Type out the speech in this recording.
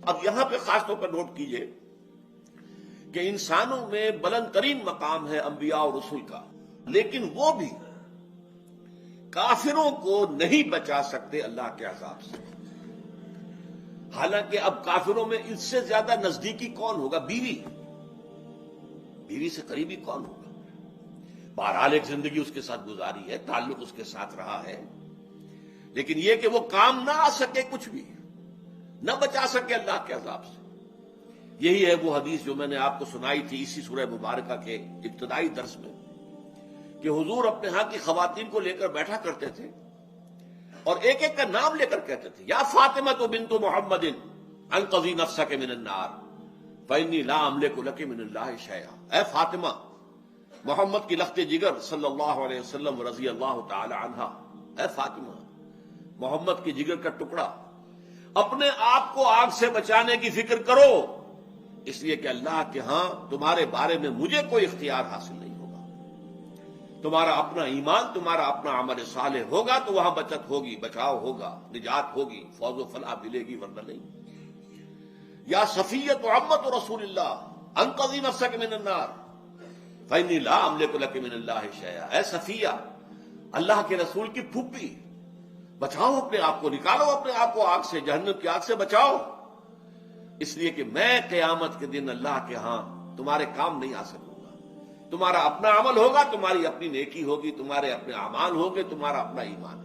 اب یہاں پہ خاص طور پر نوٹ کیجئے کہ انسانوں میں بلند ترین مقام ہے انبیاء اور رسول کا، لیکن وہ بھی کافروں کو نہیں بچا سکتے اللہ کے عذاب سے۔ حالانکہ اب کافروں میں اس سے زیادہ نزدیکی کون ہوگا؟ بیوی سے قریبی کون ہوگا؟ بہرحال ایک زندگی اس کے ساتھ گزاری ہے، تعلق اس کے ساتھ رہا ہے، لیکن یہ کہ وہ کام نہ آ سکے، کچھ بھی نہ بچا سکے اللہ کے عذاب سے۔ یہی ہے وہ حدیث جو میں نے آپ کو سنائی تھی اسی سورہ مبارکہ کے ابتدائی درس میں، کہ حضور اپنے ہاں کی خواتین کو لے کر بیٹھا کرتے تھے اور ایک ایک کا نام لے کر کہتے تھے، یا فاطمہ بنت محمد انقذی نفسک من النار فإنی لا املک لک من اللہ شیئا۔ اے فاطمہ، محمد کی لخت جگر صلی اللہ علیہ وسلم رضی اللہ تعالی عنہا، اے فاطمہ، محمد کی جگر کا ٹکڑا، اپنے آپ کو آگ سے بچانے کی فکر کرو، اس لیے کہ اللہ کے ہاں تمہارے بارے میں مجھے کوئی اختیار حاصل نہیں ہوگا۔ تمہارا اپنا ایمان، تمہارا اپنا عمل صالح ہوگا تو وہاں بچت ہوگی، بچاؤ ہوگا، نجات ہوگی، فوز و فلاح ملے گی، ورنہ نہیں۔ یا صفیۃ عمۃ رسول اللہ انقذی نفسک من النار فإنی لا املک لک من اللہ شیئا۔ اے صفیہ، اللہ کے رسول کی پھوپھی، بچاؤ اپنے آپ کو، نکالو اپنے آپ کو آگ سے، جہنم کی آگ سے بچاؤ، اس لیے کہ میں قیامت کے دن اللہ کے ہاں تمہارے کام نہیں آ سکوں گا۔ تمہارا اپنا عمل ہوگا، تمہاری اپنی نیکی ہوگی، تمہارے اپنے اعمال ہوں گے، تمہارا اپنا ایمان ہے۔